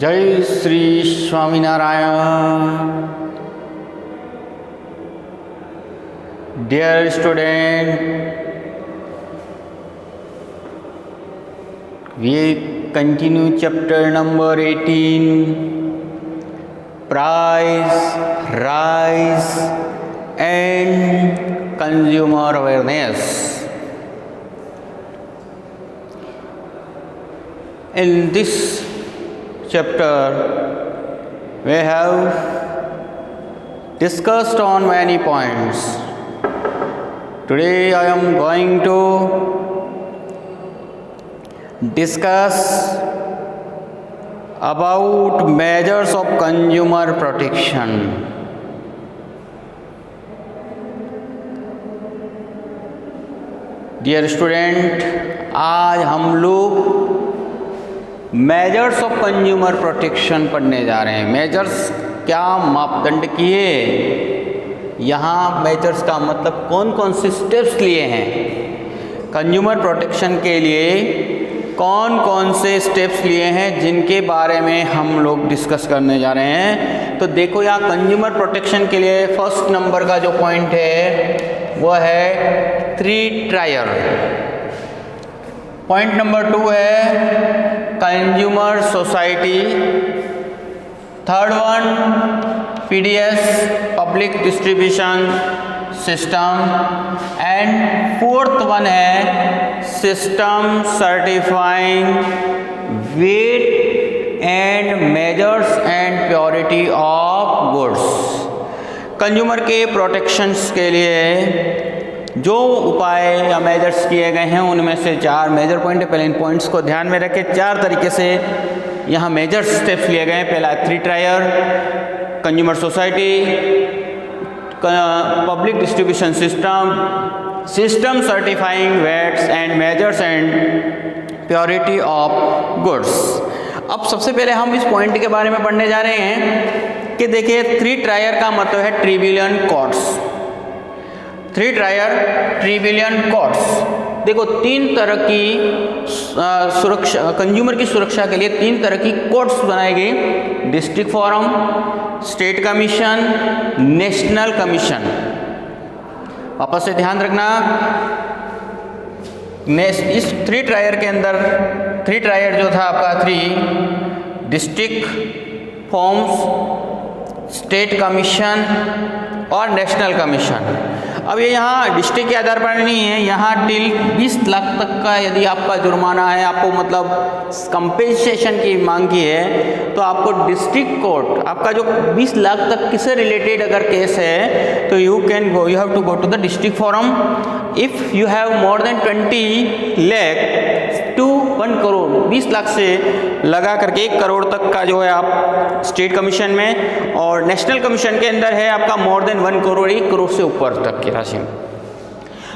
जय Shri Swaminarayan. Dear student, we continue chapter number 18, price, rise and consumer awareness. In this chapter we have discussed on many points. Today I am going to discuss about measures of consumer protection. Dear student, आज हम लोग measures of consumer protection पढ़ने जा रहे हैं। Measures क्या मापदंड किए, यहाँ मेजर्स का मतलब कौन कौन से स्टेप्स लिए हैं, कंज्यूमर प्रोटेक्शन के लिए कौन कौन से स्टेप्स लिए हैं जिनके बारे में हम लोग डिस्कस करने जा रहे हैं। तो देखो यहाँ कंज्यूमर प्रोटेक्शन के लिए फर्स्ट नंबर का जो पॉइंट है वो है 3 ट्रायर। पॉइंट नंबर 2 है consumer society. Third one PDS public distribution system and fourth one है system certifying weight and measures and purity of goods. Consumer के प्रोटेक्शंस के लिए जो उपाय या मेजर्स किए गए हैं उनमें से 4 मेजर पॉइंट है। पहले इन पॉइंट्स को ध्यान में रखें। 4 तरीके से यहाँ मेजर स्टेप्स लिए गए हैं। पहला 3 tier, consumer society, public distribution system, system certifying weights and measures and purity of goods. अब सबसे पहले हम इस पॉइंट के बारे में पढ़ने जा रहे हैं कि देखिए 3 ट्रायर का मतलब है ट्रिबिलियन कोड्स। 3 tier tribunal codes. देखो 3 तरह की सुरक्षा, कंज्यूमर की सुरक्षा के लिए 3 तरह की कोड्स बनाई गई। District forum, state commission, national commission. वापस से ध्यान रखना, इस 3 ट्रायर के अंदर 3 ट्रायर जो था आपका 3 डिस्ट्रिक्ट फॉर्म्स, स्टेट कमीशन और नेशनल कमीशन। अब ये यहाँ डिस्ट्रिक्ट के आधार पर नहीं है, यहाँ टिल 20 लाख तक का यदि आपका जुर्माना है, आपको मतलब कंपेंसेशन की मांग की है, तो आपको डिस्ट्रिक्ट कोर्ट, आपका जो 20 लाख तक किससे रिलेटेड अगर केस है तो you have to go to the district forum. If you have more than 20 lakh to 1 crore, 20 lakh से लगा करके 1 करोड़ तक का जो है आप स्टेट कमीशन में, और नेशनल कमीशन के अंदर है आपका मोर देन 1 करोड़, 1 करोड़ से ऊपर तक की राशि।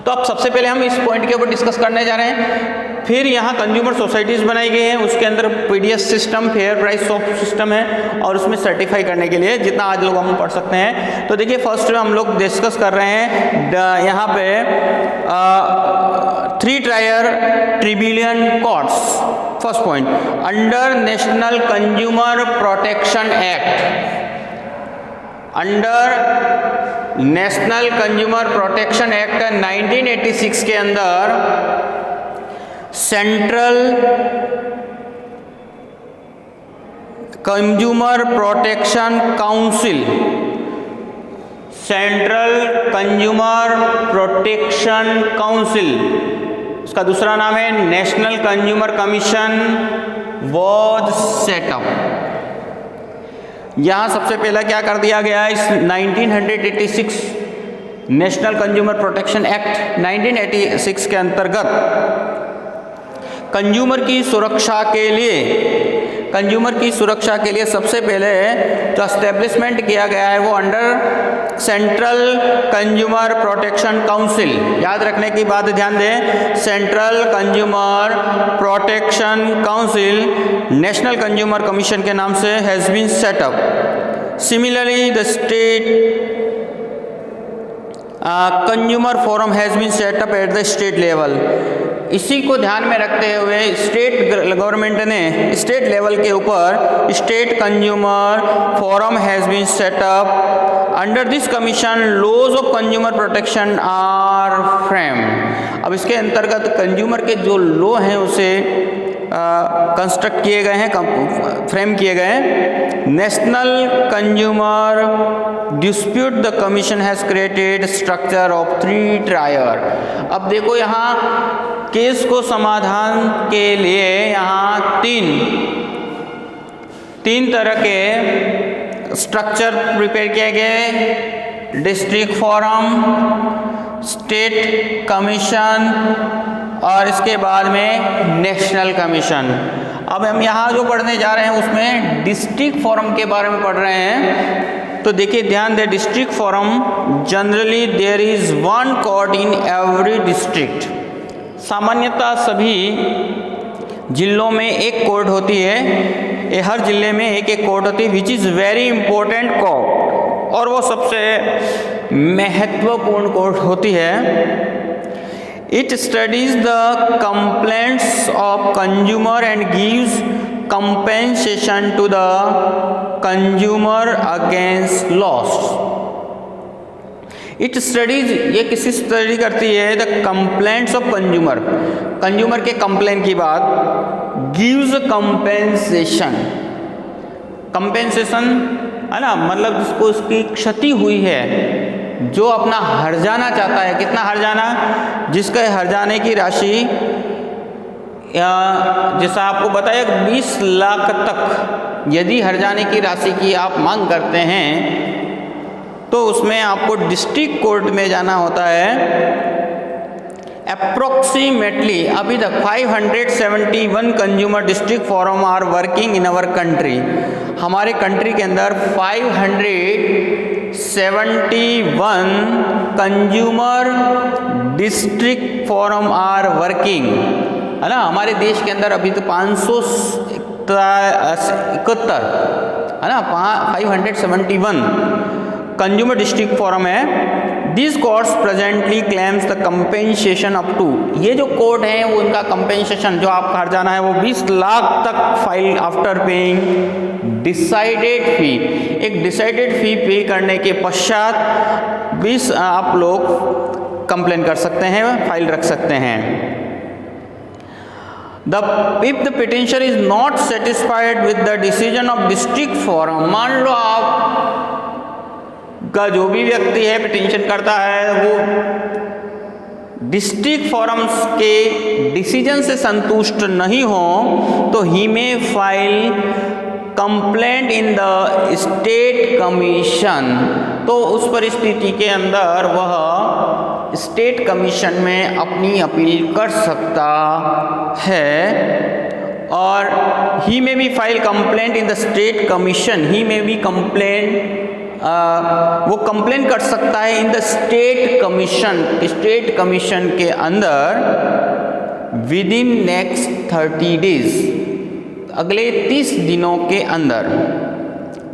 तो अब सबसे पहले हम इस पॉइंट के ऊपर डिस्कस करने जा रहे हैं। फिर यहाँ कंज्यूमर सोसाइटीज़ बनाई गई हैं, उसके अंदर PDS system, fair price of system है, और उसमें सर्टिफाई करने के लिए जितना आज लोग हम पढ़ सकते हैं। तो देखिए फर्स्ट में हम लोग डिस्कस कर रहे हैं यहाँ पे 3 tier tribunal codes. First point, under national consumer protection act, under national consumer protection act 1986 के अंदर central consumer protection council, central consumer protection council, उसका दूसरा नाम है national consumer commission, was set up. यहाँ सबसे पहला क्या कर दिया गया है, इस 1986 नेशनल कंज्यूमर प्रोटेक्शन एक्ट 1986 के अंतर्गत कंज्यूमर की सुरक्षा के लिए सबसे पहले जो एस्टेब्लिशमेंट किया गया है वो under central consumer protection council. याद रखने की बात ध्यान दें, central consumer protection council national consumer commission के नाम से has been set up. Similarly the state consumer forum has been set up at the state level. इसी को ध्यान में रखते हुए स्टेट गवर्नमेंट ने स्टेट लेवल के ऊपर state consumer forum has been set up. Under this commission laws of consumer protection are frame. अब इसके अंतर्गत कंज्यूमर के जो लॉ हैं उसे कंस्ट्रक्ट किए गए हैं, फ्रेम किए गए हैं। National consumer dispute the commission has created structure of 3 tyre. अब देखो यहाँ केस को समाधान के लिए यहाँ तीन तरह के स्ट्रक्चर प्रिपेयर किए गए। डिस्ट्रिक्ट फोरम, स्टेट कमीशन और इसके बाद में नेशनल कमीशन। अब हम यहाँ जो पढ़ने जा रहे हैं उसमें डिस्ट्रिक्ट फोरम के बारे में पढ़ रहे हैं। तो देखिए ध्यान दें, district forum generally there is 1 court in every district. सामान्यतः सभी जिलों में एक कोर्ट होती है, हर जिले में एक कोर्ट होती है which is very important court, और वो सबसे महत्वपूर्ण कोर्ट होती है। It studies the complaints of consumer and gives compensation to the consumer against loss. It studies, ये किसी स्टडी करती है the complaints of consumer, consumer के कंप्लेन की बात। गिव्स कंपेंसेशन, कंपेंसेशन है ना, मतलब जिसको उसकी क्षति हुई है, जो अपना हर्जाना चाहता है। कितना हर्जाना? जिसका हर्जाने की राशि जैसा आपको बताया 20 लाख तक यदि हर्जाने की राशि की आप मांग करते हैं तो उसमें आपको डिस्ट्रिक्ट कोर्ट में जाना होता है। अप्रोक्सीमेटली अभी तक 571 consumer district forum are working in our country. हमारे कंट्री के अंदर 571 consumer district forum are working, है ना। हमारे देश के अंदर अभी तो 571 है ना, 571 कंज्यूमर डिस्ट्रिक्ट फोरम है। This courts presently claims the compensation up to, ये जो कोर्ट है वो उनका कंपेंसेशन जो आपका हर्जाना है वो 20 लाख तक फाइल आफ्टर पेइंग डिसाइडेड फी, एक डिसाइडेड फी पे करने के पश्चात 20 आप लोग कंप्लेन कर सकते हैं, फाइल रख सकते हैं। If the petitioner is not satisfied with the decision of district forum, मान लो आप का जो भी व्यक्ति है पिटीशन करता है वो डिस्ट्रिक्ट फोरम्स के डिसीजन से संतुष्ट नहीं हो तो ही में file complaint in the state commission. तो उस परिस्थिति के अंदर वह स्टेट कमीशन में अपनी अपील कर सकता है। और he may be file complaint in the state commission, he may be complaint वो कंप्लेन कर सकता है in the state commission, state commission के अंदर विद इन नेक्स्ट 30 डेज, अगले 30 दिनों के अंदर।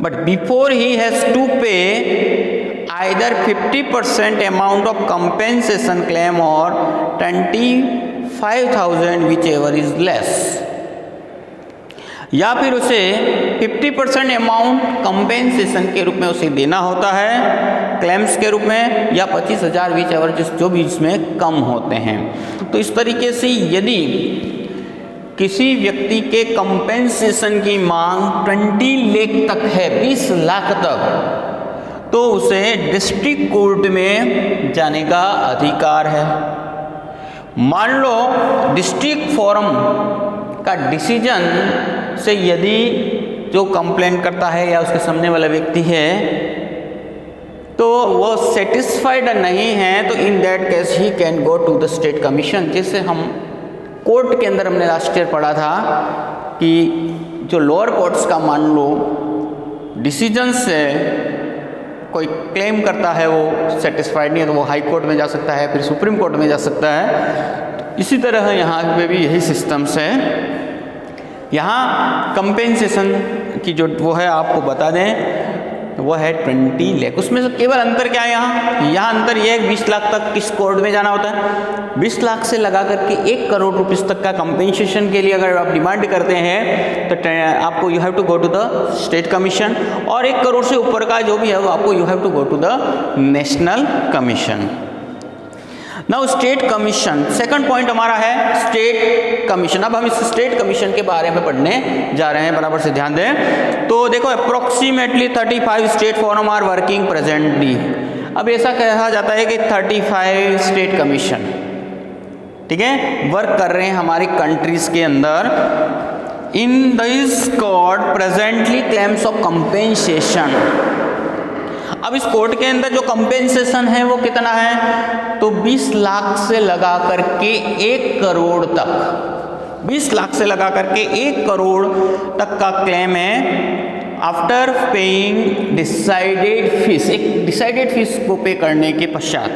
But before he has to pay either 50% amount of compensation claim और 25,000 विच एवर इज लेस, या फिर उसे 50% अमाउंट कंपेंसेशन के रूप में उसे देना होता है क्लेम्स के रूप में, या 25,000 विच एवर जो भी इसमें कम होते हैं। तो इस तरीके से यदि किसी व्यक्ति के कंपेंसेशन की मांग 20 लाख तक है, 20 लाख तक, तो उसे डिस्ट्रिक्ट कोर्ट में जाने का अधिकार है। मान लो डिस्ट्रिक्ट फोरम का डिसीजन से यदि जो कंप्लेंट करता है या उसके सामने वाला व्यक्ति है तो वो सेटिस्फाइड नहीं है, तो in that case he can go to the state commission. जैसे हम कोर्ट के अंदर हमने लास्ट ईयर पढ़ा था कि जो लोअर कोर्ट्स का मान लो डिसीजन से कोई क्लेम करता है वो सेटिस्फाइड नहीं है तो वो हाई कोर्ट में जा सकता है, फिर सुप्रीम कोर्ट में जा सकता है। इसी तरह यहाँ पे भी यही सिस्टम्स है। यहाँ कंपेंसेशन की जो वो है आपको बता दें, वो है 20 लाख। उसमें से केवल अंतर क्या है यहाँ अंतर ये है 20 लाख तक किस कोर्ट में जाना होता है। 20 लाख से लगा करके 1 करोड़ रुपीस तक का कंपेंसेशन के लिए अगर आप डिमांड करते हैं तो आपको you have to go to the state commission, और 1 करोड़ से ऊपर का जो भी है वो आपको you have to go to the national commission. Now state commission, second point हमारा है स्टेट कमीशन। अब हम इस स्टेट कमीशन के बारे में पढ़ने जा रहे हैं, बराबर से ध्यान दें। तो देखो approximately 35 state forum are working presently. अब ऐसा कहा जाता है कि 35 स्टेट कमीशन, ठीक है, वर्क कर रहे हैं हमारी कंट्रीज के अंदर। In this court presently claims of compensation. अब इस कोर्ट के अंदर जो कंपेंसेशन है वो कितना है, तो 20 लाख से लगा करके 1 करोड़ तक, 20 लाख से लगा करके 1 करोड़ तक का क्लेम है आफ्टर पेइंग डिसाइडेड फीस, एक डिसाइडेड फीस को पे करने के पश्चात।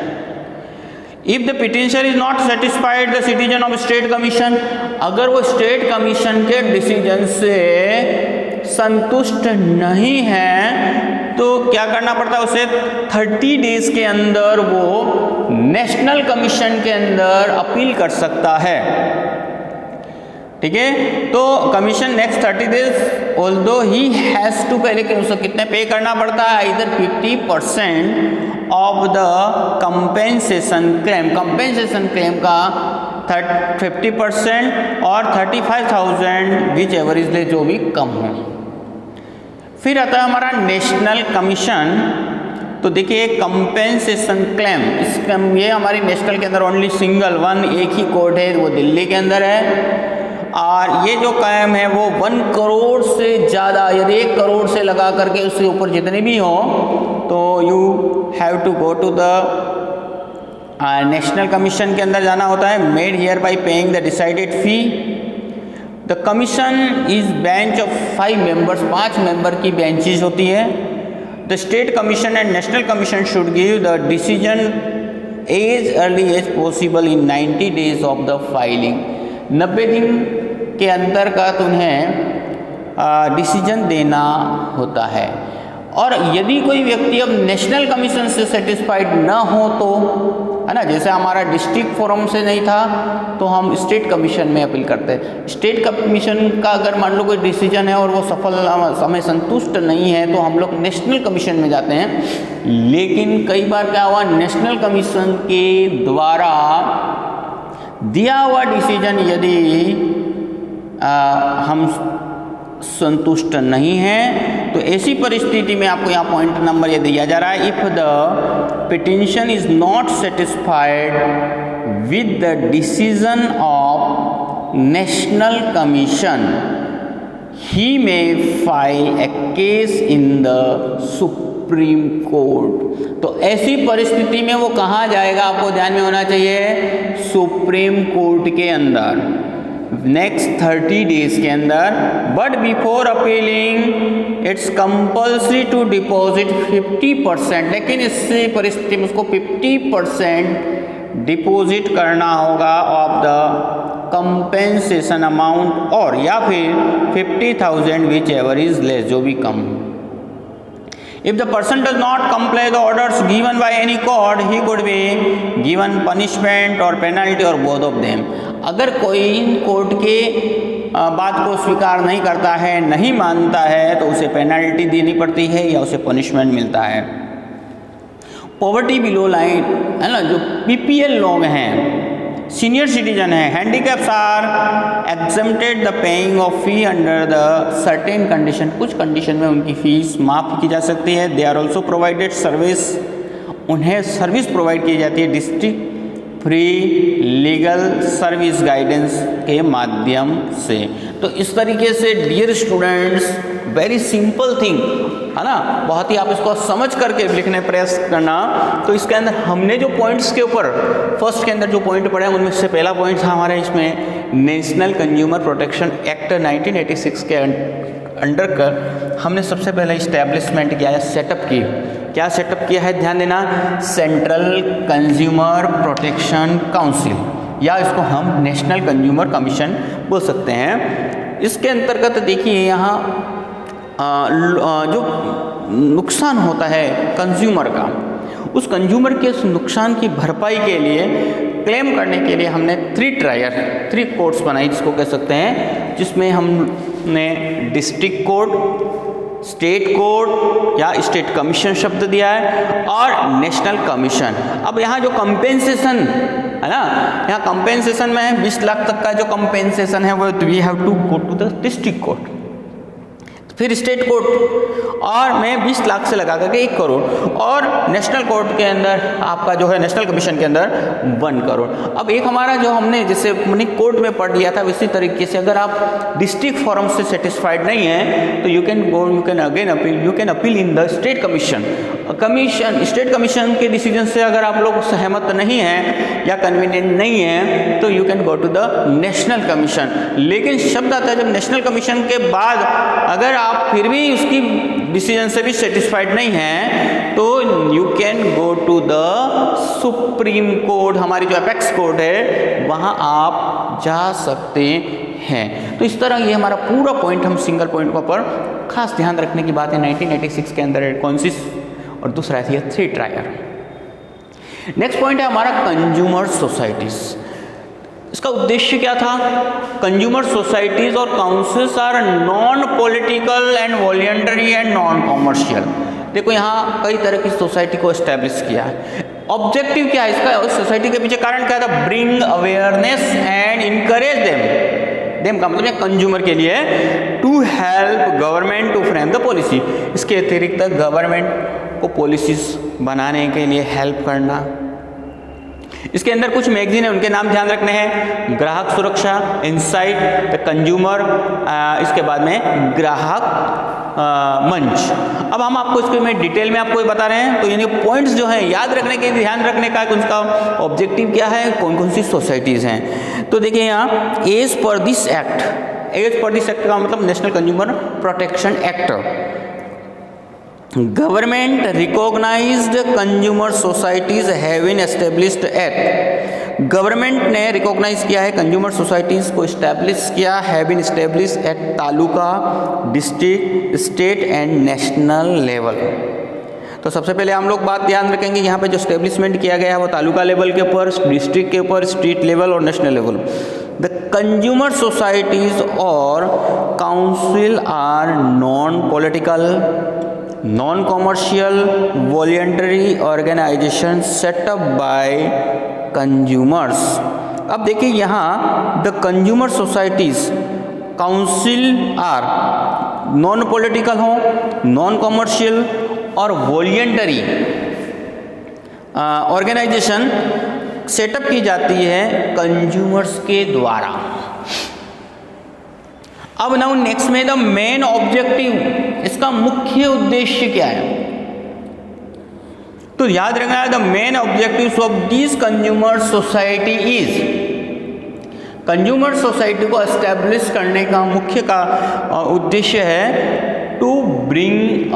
If the petitioner is not satisfied the citizen of state commission, अगर वो स्टेट कमीशन के डिसीजन से संतुष्ट नहीं है तो क्या करना पड़ता है उसे, 30 डेज के अंदर वो नेशनल कमीशन के अंदर अपील कर सकता है, ठीक है। तो commission next 30 days although he has to pay, लेकिन उसे कितने पे करना पड़ता है, इधर 50% of the compensation claim, compensation claim का 50% और 35,000 विच एवर इज जो भी कम हो। फिर आता है हमारा नेशनल कमीशन। तो देखिए कंपेंसेशन क्लेम, ये हमारी नेशनल के अंदर ओनली सिंगल वन, एक ही कोर्ट है, वो दिल्ली के अंदर है। और ये जो क्लेम है वो 1 करोड़ से ज़्यादा, यदि 1 करोड़ से लगा करके उससे ऊपर जितने भी हो तो you have to go to the national commission के अंदर जाना होता है। Made here by paying the decided fee. The commission is bench of 5 members, 5 member की बेंचेज होती है। The state commission and national commission should give the decision as early as possible in 90 days of the filing. 90 दिन के अंतर्गत उन्हें decision देना होता है। और यदि कोई व्यक्ति अब नेशनल कमीशन से सेटिस्फाइड ना हो तो, है ना, जैसे हमारा डिस्ट्रिक्ट फोरम से नहीं था तो हम स्टेट कमीशन में अपील करते हैं। स्टेट कमीशन का अगर मान लो कोई डिसीजन है और वो सफल, हमें संतुष्ट नहीं है तो हम लोग नेशनल कमीशन में जाते हैं। लेकिन कई बार क्या हुआ, नेशनल कमीशन के द्वारा दिया हुआ डिसीजन यदि हम संतुष्ट नहीं है तो ऐसी परिस्थिति में आपको यहाँ पॉइंट नंबर ये दिया जा रहा है, if the petition is not satisfied with the decision of national commission he may file A case in the supreme court. तो ऐसी परिस्थिति में वो कहाँ जाएगा, आपको ध्यान में होना चाहिए, सुप्रीम कोर्ट के अंदर नेक्स्ट 30 डेज के अंदर। But before appealing it's compulsory to deposit 50%, लेकिन इस परिस्थिति में उसको 50% डिपॉजिट करना होगा ऑफ द कंपेंसेशन अमाउंट, और या फिर 50,000 विच एवर इज लेस, जो भी कम। If the person does not comply the orders given by any court, he could be given punishment or penalty or both of them. अगर कोई court के बात को स्वीकार नहीं करता है, नहीं मानता है, तो उसे पेनल्टी देनी पड़ती है या उसे पनिशमेंट मिलता है। पॉवर्टी बिलो लाइन, है ना, जो PPL लोग हैं, सीनियर सिटीजन है, handicaps are exempted the paying of fee under the certain condition, कुछ कंडीशन में उनकी फीस माफ़ की जा सकती है। They are also provided service, उन्हें सर्विस प्रोवाइड की जाती है district free legal service guidance के माध्यम से। तो इस तरीके से dear students, very simple thing है ना, बहुत ही आप इसको समझ करके लिखने प्रयास करना। तो इसके अंदर हमने जो पॉइंट्स के ऊपर फर्स्ट के अंदर जो पॉइंट पढ़े उनमें से पहला पॉइंट था हमारे इसमें नेशनल कंज्यूमर प्रोटेक्शन एक्ट 1986 के अंडर कर हमने सबसे पहले इस्टेब्लिशमेंट किया है, सेटअप की। क्या सेटअप किया है, ध्यान देना, सेंट्रल कंज्यूमर प्रोटेक्शन काउंसिल, या इसको हम नेशनल कंज्यूमर कमीशन बोल सकते हैं। इसके अंतर्गत देखिए यहाँ जो नुकसान होता है कंज्यूमर का, उस कंज्यूमर के उस नुकसान की भरपाई के लिए क्लेम करने के लिए हमने 3 कोर्ट्स बनाई, जिसको कह सकते हैं, जिसमें हमने डिस्ट्रिक्ट कोर्ट, स्टेट कोर्ट या स्टेट कमीशन शब्द दिया है और नेशनल कमीशन। अब यहाँ जो कंपेंसेशन है ना, यहाँ कंपेंसेशन में है 20 लाख तक का जो कंपेंसेशन है वो we have to go to the district court, फिर स्टेट कोर्ट और मैं 20 लाख से लगा करके 1 करोड़, और नेशनल कोर्ट के अंदर आपका जो है नेशनल कमीशन के अंदर 1 करोड़। अब एक हमारा जो हमने जैसे कोर्ट में पढ़ लिया था, इसी तरीके से अगर आप डिस्ट्रिक्ट फॉरम से सेटिस्फाइड नहीं है तो you can again appeal in the state commission. State commission के डिसीजन से अगर आप लोग सहमत नहीं हैं या कन्वीनियंट नहीं है तो you can go to the national commission. लेकिन शब्द आता है जब नेशनल कमीशन के बाद अगर आप फिर भी उसकी डिसीजन से भी सेटिस्फाइड नहीं हैं तो you can go to the supreme court, हमारी जो अपेक्स कोर्ट है वहाँ आप जा सकते हैं। तो इस तरह ये हमारा पूरा पॉइंट, हम सिंगल पॉइंट के ऊपर खास ध्यान रखने की बात है 1986 के अंदर कॉन्सिस और दूसरा है 3 ट्रायर। नेक्स्ट पॉइंट है हमारा कंज्यूमर सोसाइटीज। इसका उद्देश्य क्या था? कंज्यूमर सोसाइटीज और councils are non political and voluntary and non commercial. देखो यहाँ कई तरह की सोसाइटी को एस्टेब्लिश किया है। ऑब्जेक्टिव क्या है इसका? उस सोसाइटी के पीछे कारण क्या था? Bring awareness and encourage them का मतलब है कंज्यूमर के लिए to help government to frame the policy. इसके अतिरिक्त गवर्नमेंट को पॉलिसीज बनाने के लिए हेल्प करना। इसके अंदर कुछ मैगजीन है, उनके नाम ध्यान रखने हैं, ग्राहक सुरक्षा, इनसाइट, द कंज्यूमर, इसके बाद में ग्राहक मंच। अब हम आपको इसको में डिटेल में आपको बता रहे हैं, तो यानी पॉइंट्स जो हैं याद रखने के, ध्यान रखने का उनका ऑब्जेक्टिव क्या है, कौन कौन सी सोसाइटीज़ हैं। तो देखिए यहाँ एज पर दिस एक्ट का मतलब national consumer protection act. Government recognized consumer societies having established at. Government ने रिकॉग्नाइज किया है कंज्यूमर सोसाइटीज को एस्टेब्लिश किया, having establish at taluka, district, state and national level. तो सबसे पहले हम लोग बात ध्यान रखेंगे यहाँ पे जो एस्टेब्लिशमेंट किया गया है वो तालुका लेवल के ऊपर, डिस्ट्रिक्ट के ऊपर, स्टेट लेवल और national level. The consumer societies और council are non political, non commercial, voluntary organisation set up by consumers. अब देखिए यहाँ the consumer societies, council are non political हो, नॉन कॉमर्शियल और वॉलंटरी ऑर्गेनाइजेशन सेटअप की जाती है कंज्यूमर्स के द्वारा। अब नाउ नेक्स्ट में द मेन ऑब्जेक्टिव, इसका मुख्य उद्देश्य क्या है? तो याद रखना है the main objective of this consumer society is, consumer society को एस्टेब्लिश करने का मुख्य का उद्देश्य है to bring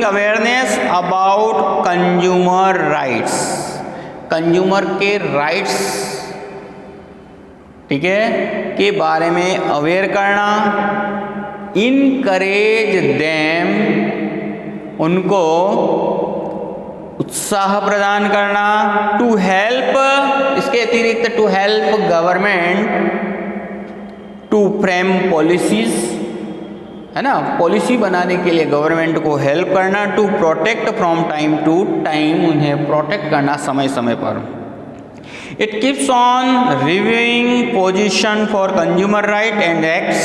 awareness about consumer rights, consumer के राइट्स, ठीक है, के बारे में अवेयर करना, इनकरेज देम, उनको उत्साह प्रदान करना, टू हेल्प, इसके अतिरिक्त to help government to frame policies, है ना, पॉलिसी बनाने के लिए गवर्नमेंट को हेल्प करना, to protect from time to time, उन्हें प्रोटेक्ट करना समय समय पर। It keeps on reviewing position for consumer right and acts.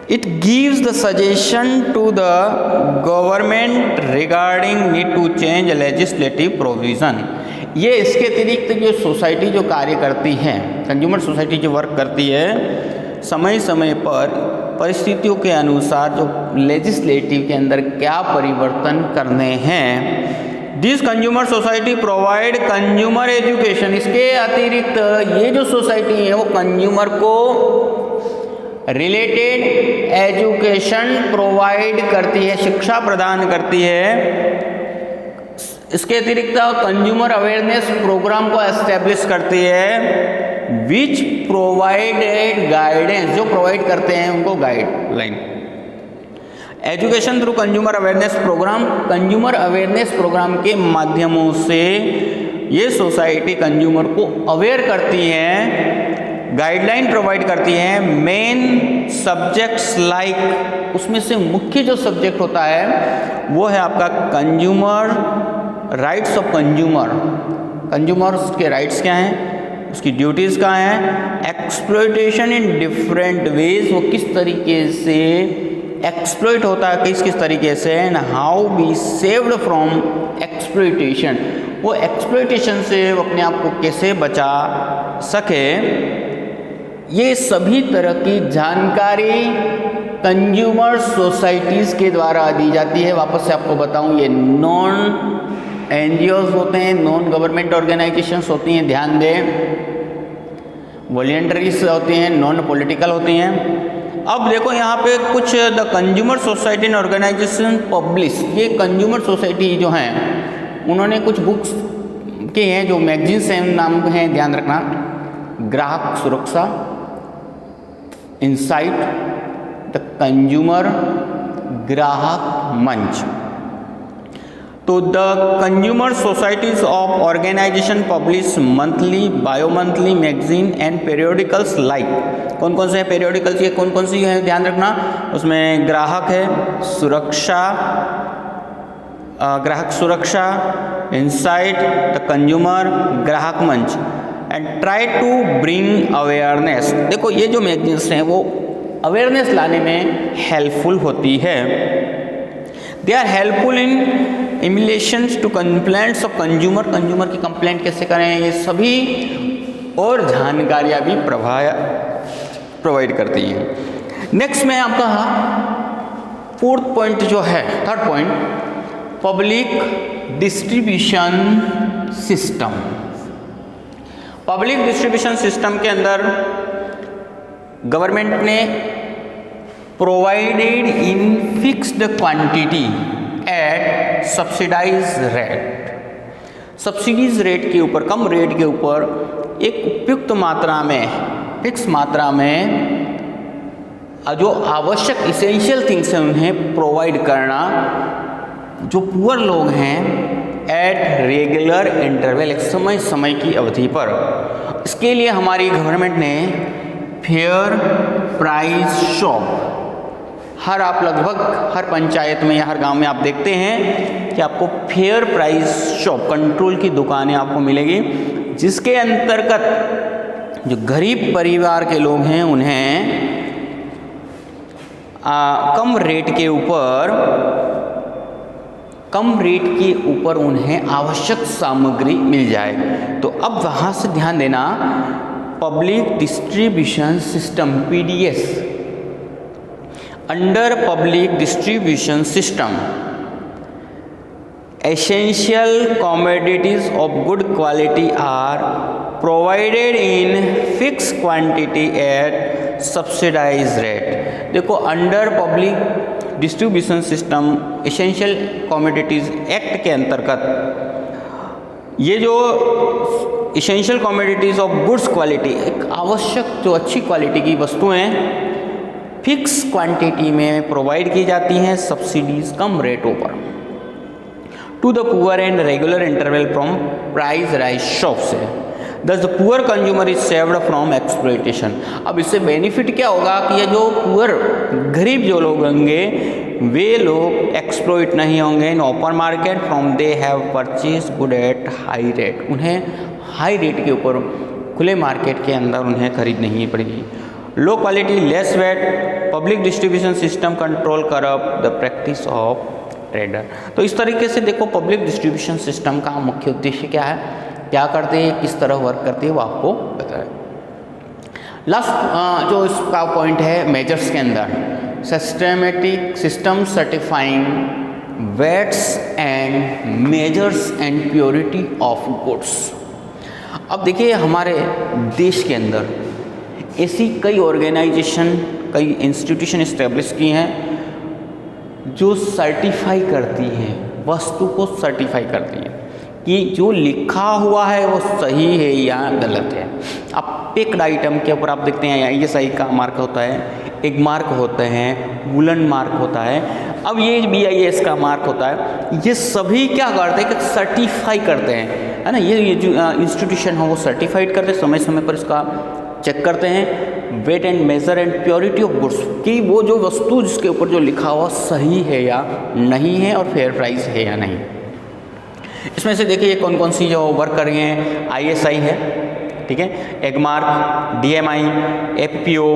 It gives the suggestion to the government regarding need to change legislative provision. ये इसके अतिरिक्त जो सोसाइटी जो कार्य करती है, कंज्यूमर सोसाइटी जो वर्क करती है, समय समय पर परिस्थितियों के अनुसार जो लेजिस्लेटिव के अंदर क्या परिवर्तन करने हैं। This consumer society provide consumer education, इसके अतिरिक्त ये जो सोसाइटी है वो कंज्यूमर को रिलेटेड एजुकेशन प्रोवाइड करती है, शिक्षा प्रदान करती है। इसके अतिरिक्त कंज्यूमर अवेयरनेस प्रोग्राम को एस्टेब्लिश करती है विच प्रोवाइडेड गाइडेंस, जो प्रोवाइड करते हैं उनको guideline. Education through consumer awareness program, consumer awareness program के माध्यमों से ये सोसाइटी कंज्यूमर को अवेयर करती है, गाइडलाइन प्रोवाइड करती है। मेन सब्जेक्ट्स लाइक, उसमें से मुख्य जो सब्जेक्ट होता है वो है आपका consumer rights of consumer, consumers के राइट्स क्या हैं, उसकी ड्यूटीज़ क्या हैं, एक्सप्लॉयटेशन इन डिफरेंट वेज, वो किस तरीके से एक्सप्लॉइट होता है, किस किस तरीके से, and how be saved from exploitation, वो एक्सप्लॉयटेशन से वो अपने आप को कैसे बचा सके। ये सभी तरह की जानकारी कंज्यूमर सोसाइटीज़ के द्वारा दी जाती है। वापस से आपको बताऊं, ये नॉन एनजीओज होते हैं, नॉन गवर्नमेंट ऑर्गेनाइजेशंस होती हैं, ध्यान दें, वॉलंटरीज होती हैं, नॉन पॉलिटिकल होती हैं। अब देखो यहाँ पे कुछ the consumer society and organization publish, ये कंज्यूमर सोसाइटी जो हैं उन्होंने कुछ बुक्स के हैं, जो मैगजीन्स हैं, नाम हैं, ध्यान रखना, ग्राहक सुरक्षा, इनसाइट, द कंज्यूमर, ग्राहक मंच। तो the consumer societies of organisation publish monthly, bi monthly magazine and periodicals like, कौन कौन से हैं पेरियोडिकल्स, ये कौन कौन सी है ध्यान रखना, उसमें ग्राहक है, सुरक्षा, ग्राहक सुरक्षा, इनसाइट, द कंज्यूमर, ग्राहक मंच, and try to bring awareness. देखो ये जो मैगजीन्स हैं वो अवेयरनेस लाने में हेल्पफुल होती है। They are helpful in emulations to complaints of consumer, consumer की कंप्लेंट कैसे करें, ये सभी और जानकारियाँ भी प्रोवाइड करती हैं। नेक्स्ट में आपका फोर्थ पॉइंट जो है, third point, public distribution system. Public distribution system के अंदर गवर्नमेंट ने provided in fixed quantity at subsidize rate, subsidies rate के ऊपर, कम रेट के ऊपर एक उपयुक्त मात्रा में, फिक्स मात्रा में जो आवश्यक इसेंशियल थिंग्स हैं उन्हें प्रोवाइड करना, जो पुअर लोग हैं, एट रेगुलर इंटरवल, एक समय समय की अवधि पर। इसके लिए हमारी गवर्नमेंट ने फेयर प्राइस शॉप, हर आप लगभग हर पंचायत में या हर गांव में आप देखते हैं कि आपको फेयर प्राइस शॉप, कंट्रोल की दुकानें आपको मिलेगी, जिसके अंतर्गत जो गरीब परिवार के लोग हैं उन्हें कम रेट के ऊपर उन्हें आवश्यक सामग्री मिल जाए। तो अब वहाँ से ध्यान देना, public distribution system PDS, under public distribution system essential commodities of good quality are provided in fixed quantity at subsidized rate। देखो under public distribution system essential commodities act के अंतर्गत ये जो essential commodities of goods quality, एक आवश्यक जो अच्छी quality की वस्तुएं फिक्स क्वांटिटी में प्रोवाइड की जाती हैं सब्सिडीज़ कम रेटों पर to the poor and regular interval from price rise shop से। Thus the poor consumer is saved from exploitation. अब इससे बेनिफिट क्या होगा कि ये जो पुअर गरीब जो लोग होंगे वे लोग एक्सप्लॉइट नहीं होंगे in open market from they have purchase good at high rate. उन्हें हाई रेट के ऊपर खुले मार्केट के अंदर उन्हें खरीद नहीं पड़ेगी। Low quality less weight public distribution system control करप द प्रैक्टिस ऑफ ट्रेडर। तो इस तरीके से देखो पब्लिक डिस्ट्रीब्यूशन सिस्टम का मुख्य उद्देश्य क्या है, क्या करते हैं, किस तरह वर्क करते हैं, वो आपको बताएं। लास्ट जो इसका पॉइंट है मेजर्स के अंदर, systematic system certifying weights and measures and purity of goods. अब देखिए हमारे देश के अंदर ऐसी कई ऑर्गेनाइजेशन, कई इंस्टीट्यूशन इस्टेब्लिश की हैं जो सर्टिफाई करती हैं, वस्तु को सर्टिफाई करती हैं कि जो लिखा हुआ है वो सही है या गलत है। अब पैक्ड आइटम के ऊपर आप देखते हैं ISI का मार्क होता है, एग मार्क होते हैं, वुलन मार्क होता है, अब ये BIS का मार्क होता है। ये सभी क्या करते हैं कि सर्टिफाई करते हैं, है ना। ये जो इंस्टीट्यूशन है वो सर्टिफाइड करते हैं, समय समय पर इसका चेक करते हैं weight and measure and purity of goods, कि वो जो वस्तु जिसके ऊपर जो लिखा हुआ सही है या नहीं है और फेयर प्राइस है या नहीं। इसमें से देखिए कौन कौन सी जो वर्क कर रही हैं, ISI है, ठीक है, Agmark, DMI, FPO,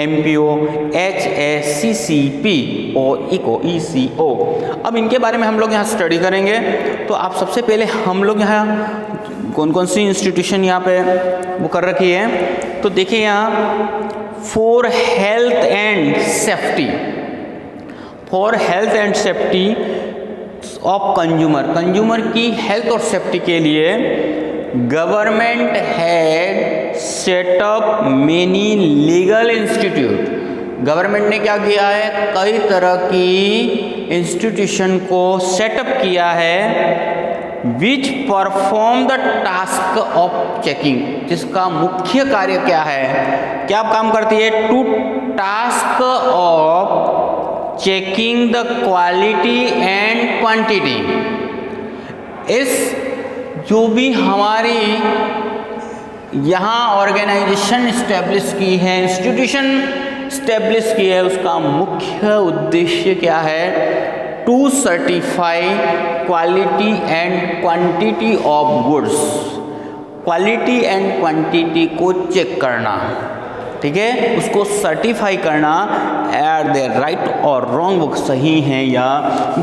MPO, HACCP और ECO। अब इनके बारे में हम लोग यहाँ स्टडी करेंगे। तो आप सबसे पहले हम लोग यहाँ कौन कौन सी इंस्टीट्यूशन यहाँ पे वो कर रखी है, तो देखिए यहाँ for health and safety of consumer की हेल्थ और सेफ्टी के लिए government had setup many legal institute. Government ने क्या किया है, कई तरह की इंस्टीट्यूशन को सेटअप किया है which perform the task of checking, जिसका मुख्य कार्य क्या है, क्या काम करती है, to task of checking the quality and quantity. इस जो भी हमारी यहाँ ऑर्गेनाइजेशन इस्टेब्लिश की है, इंस्टीट्यूशन इस्टेब्लिश की है, उसका मुख्य उद्देश्य क्या है, to certify quality and quantity of goods, quality and quantity को चेक करना, ठीक है, उसको सर्टिफाई करना आर दे राइट और रॉन्ग, वो सही हैं या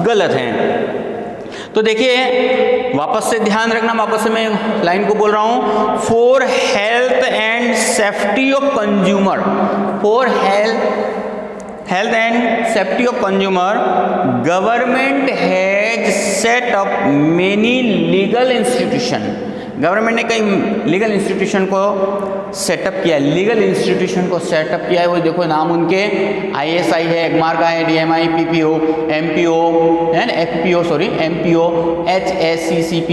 गलत हैं। तो देखिए वापस से ध्यान रखना, वापस से मैं लाइन को बोल रहा हूं, for health and safety of consumer, for health and safety of consumer government has set up many legal institution. Government ने कई लीगल इंस्टीट्यूशन को सेटअप किया, लीगल इंस्टीट्यूशन को सेटअप किया है। वो देखो नाम उनके ISI है, एगमार्क है, DMI, PPO, MPO है, FPO sorry MPO, HACCP,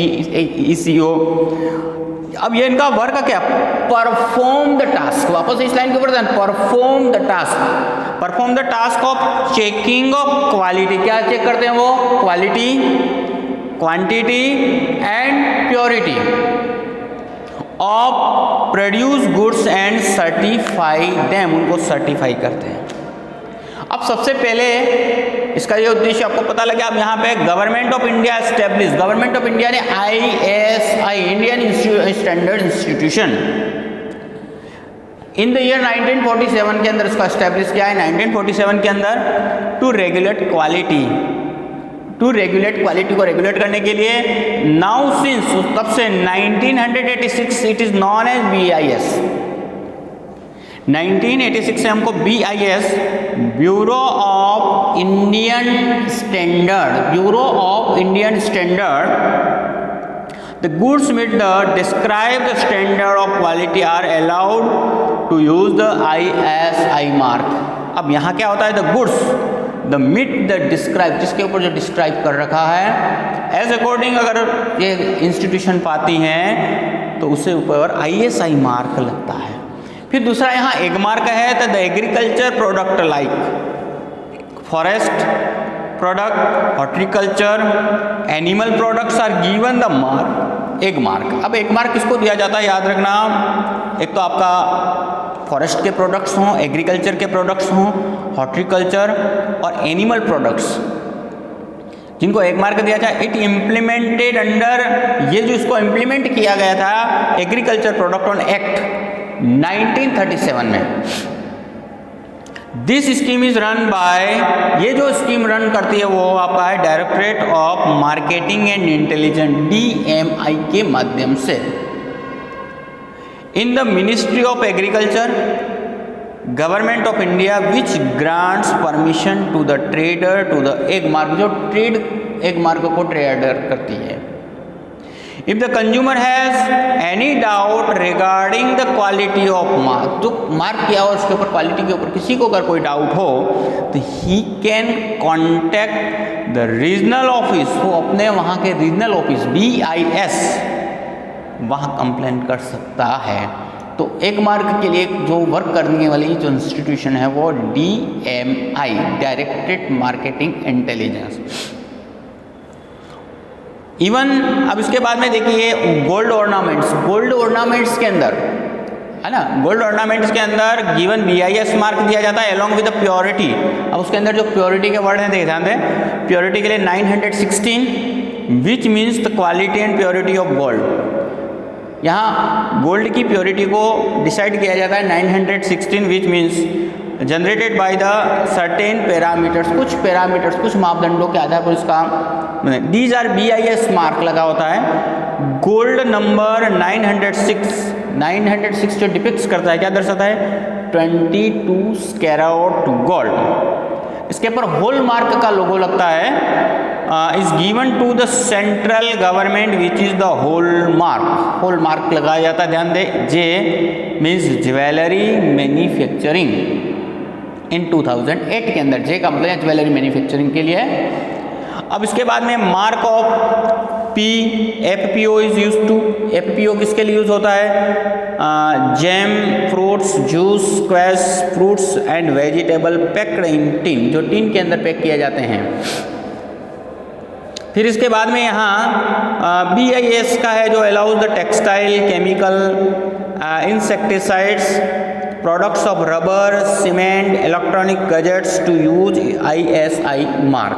ECO। अब ये इनका वर्क क्या, परफॉर्म द टास्क, वापस इस लाइन के ऊपर ध्यान, perform the task of checking of quality. क्या चेक करते हैं वो, quality, quantity and purity of produce goods and certify them, उनको सर्टिफाई करते हैं। अब सबसे पहले इसका ये उद्देश्य आपको पता लगे, अब यहाँ पे government of India establish, government of India ने ISI Indian standard institution in the year 1947 के अंदर इसका एस्टेब्लिश किया है। 1947 के अंदर टू रेगुलेट क्वालिटी को रेगुलेट करने के लिए नाउ सिंस, तब से 1986 it is known as BIS। 1986 से हमको BIS, bureau of Indian standard, the goods with the describe the standard of quality are allowed to use the ISI mark. अब यहाँ क्या होता है, the goods the meet the describe, जिसके ऊपर जो डिस्क्राइब कर रखा है एज अकॉर्डिंग, अगर ये इंस्टीट्यूशन पाती हैं तो उससे ऊपर ISI मार्क लगता है। फिर दूसरा यहाँ एग मार्क है, तो the agriculture product like forest product, horticulture, animal products are given the mark Agmark. अब एग मार्क किसको दिया जाता है, याद रखना, एक तो आपका फॉरेस्ट के प्रोडक्ट्स हों, एग्रीकल्चर के प्रोडक्ट्स हों, हॉर्टिकल्चर और एनिमल प्रोडक्ट्स, जिनको एक मार्क दिया जाए। इट इम्प्लीमेंटेड अंडर, ये जो इसको इम्प्लीमेंट किया गया था एग्रीकल्चर प्रोडक्ट ऑन एक्ट 1937 में। This scheme is run by, ये जो स्कीम रन करती है वो आपका है directorate of marketing and intelligence, DMI के माध्यम से। In the ministry of agriculture, government of India which grants permission to the trader to the Agmark, जो ट्रेड एग मार्क को ट्रेडर करती है। If the consumer has any doubt regarding the quality of mark, जो mark किया और उसके ऊपर quality के ऊपर किसी को अगर कोई डाउट हो तो he can contact the regional office, वो अपने वहाँ के रीजनल ऑफिस BIS वहाँ कंप्लेंट कर सकता है। तो 1 मार्क के लिए जो वर्क करने वाली जो इंस्टीट्यूशन है वो DMI, directed marketing intelligence. Even अब इसके बाद में देखिए गोल्ड ऑर्नामेंट्स के अंदर है ना, गोल्ड ऑर्नामेंट्स के अंदर गिवन BIS मार्क दिया जाता है अलॉन्ग विद द प्योरिटी। अब उसके अंदर जो प्योरिटी के वर्ड हैं देखिए ध्यान दें, प्योरिटी के लिए 916 which means the quality and purity of gold. यहाँ गोल्ड की प्योरिटी को डिसाइड किया जाता है 916 which means generated by the certain parameters, कुछ मापदंडों के आधार पर इसका दीज आर BIS मार्क लगा होता है। गोल्ड नंबर 906 जो डिपिक्ट करता है क्या दर्शाता है 22 कैरेट गोल्ड। इसके ऊपर होल मार्क का लोगो लगता है, is given to the central government which is the hallmark लगाया जाता है। ध्यान दे, J means jewellery manufacturing in 2008 के अंदर जे का मतलब ज्वेलरी मैन्युफैक्चरिंग के लिए। अब इसके बाद में mark of FPO is use to, FPO किसके लिए यूज होता है jam, fruits, juice, squash fruits and vegetable packed in tin, जो टिन के अंदर पैक किए जाते हैं। फिर इसके बाद में यहाँ BIS का है जो allows the textile, chemical, insecticides, products of rubber, cement, electronic gadgets to use ISI mark.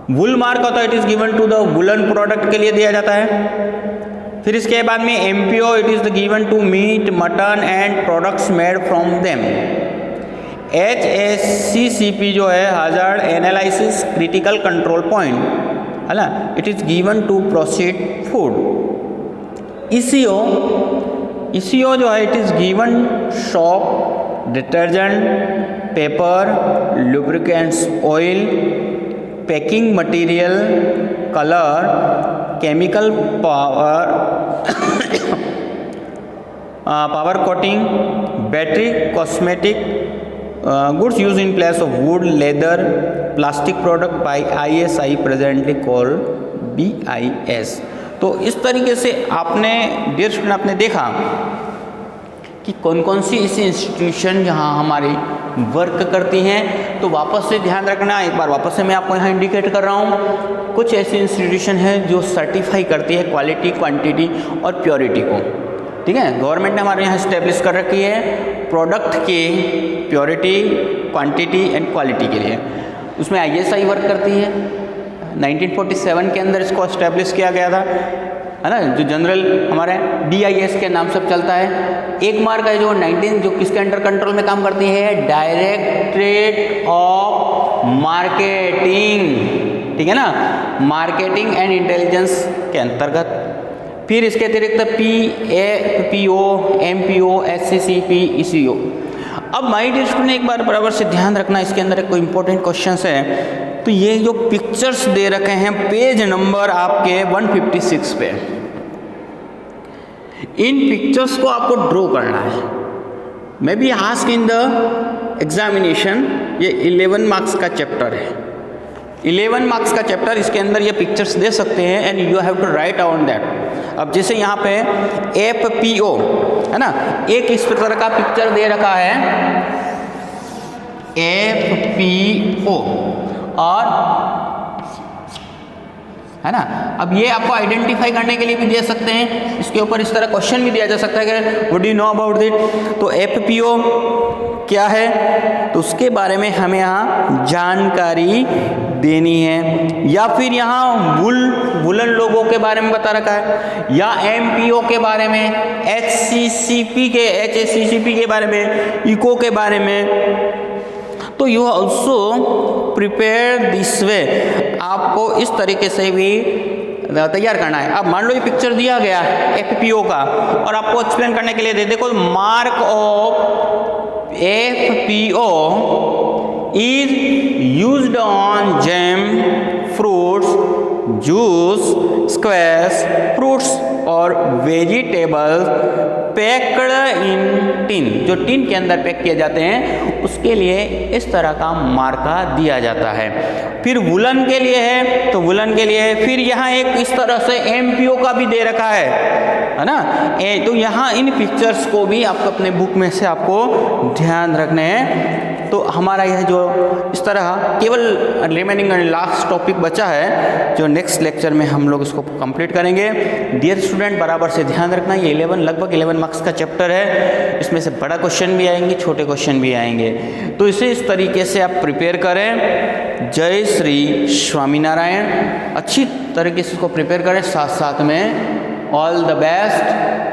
Wool mark होता है, it is given to the woollen product के लिए दिया जाता है। फिर इसके बाद में MPO, it is given to meat, mutton and products made from them. HACCP जो है hazard analysis critical control point है ना, it is given to proceed food. ECO जो है it is given shop, detergent, paper, lubricants, oil, packing material, colour, chemical power coating, battery, cosmetic goods use in place of wood, leather, plastic product by ISI presently called BIS। तो इस तरीके से आपने dear student आपने देखा कि कौन कौन सी ऐसी इंस्टीट्यूशन यहाँ हमारी वर्क करती हैं। तो वापस से ध्यान रखना, एक बार वापस से मैं आपको यहाँ इंडिकेट कर रहा हूँ, कुछ ऐसी इंस्टीट्यूशन है जो सर्टिफाई करती है क्वालिटी, क्वांटिटी और प्योरिटी को। ठीक है, गवर्नमेंट ने हमारे यहाँ इस्टेब्लिश कर रखी है प्रोडक्ट के प्योरिटी, क्वांटिटी एंड क्वालिटी के लिए। उसमें ISI वर्क करती है, 1947 के अंदर इसको इस्टेब्लिश किया गया था है ना, जो जनरल हमारे DIS के नाम से चलता है। 1 मार्क है जो किसके अंडर कंट्रोल में काम करती है, डायरेक्टरेट ऑफ मार्केटिंग, ठीक है ना, मार्केटिंग एंड इंटेलिजेंस के अंतर्गत। फिर इसके अतिरिक्त PO, MPO, HACCP, ECO। अब माय डियर स्टूडेंट एक बार बराबर से ध्यान रखना, इसके अंदर एक कोई इंपॉर्टेंट क्वेश्चन है। तो ये जो पिक्चर्स दे रखे हैं पेज नंबर आपके 156 पे, इन पिक्चर्स को आपको ड्रॉ करना है। May be ask in the examination, ये 11 मार्क्स का चैप्टर है, 11 मार्क्स का चैप्टर, इसके अंदर ये पिक्चर्स दे सकते हैं and you have to write on that. अब जैसे यहाँ पे FPO है ना, एक इस तरह का पिक्चर दे रखा है FPO और है ना। अब ये आपको आइडेंटिफाई करने के लिए भी दे सकते हैं, इसके ऊपर इस तरह क्वेश्चन भी दिया जा सकता है कि what do you know about it. तो FPO क्या है, तो उसके बारे में हमें यहाँ जानकारी देनी है, या फिर यहाँ वुलन लोगों के बारे में बता रखा है, या MPO के बारे में, HACCP के बारे में, ECO के बारे में। तो you also prepare this way, आपको इस तरीके से भी तैयार करना है। अब मान लो ये पिक्चर दिया गया FPO का और आपको एक्सप्लेन करने के लिए दे देखो, mark of FPO is used on jam, fruits, juice, squash, fruits or vegetables packed in tin, जो टिन के अंदर पैक किए जाते हैं उसके लिए इस तरह का मार्का दिया जाता है। फिर वुलन के लिए है तो वुलन के लिए, फिर यहाँ एक इस तरह से MPO का भी दे रखा है ना। तो यहाँ इन पिक्चर्स को भी आपको अपने बुक में से आपको ध्यान रखने हैं। तो हमारा यह जो इस तरह केवल रिमेनिंग लास्ट टॉपिक बचा है, जो नेक्स्ट लेक्चर में हम लोग इसको कंप्लीट करेंगे। डियर स्टूडेंट, बराबर से ध्यान रखना, ये लगभग 11 मार्क्स का चैप्टर है। इसमें से बड़ा क्वेश्चन भी आएंगे, छोटे क्वेश्चन भी आएंगे, तो इसे इस तरीके से आप प्रिपेयर करें। जय श्री स्वामीनारायण। अच्छी तरीके से इसको प्रिपेयर करें, साथ साथ में ऑल द बेस्ट।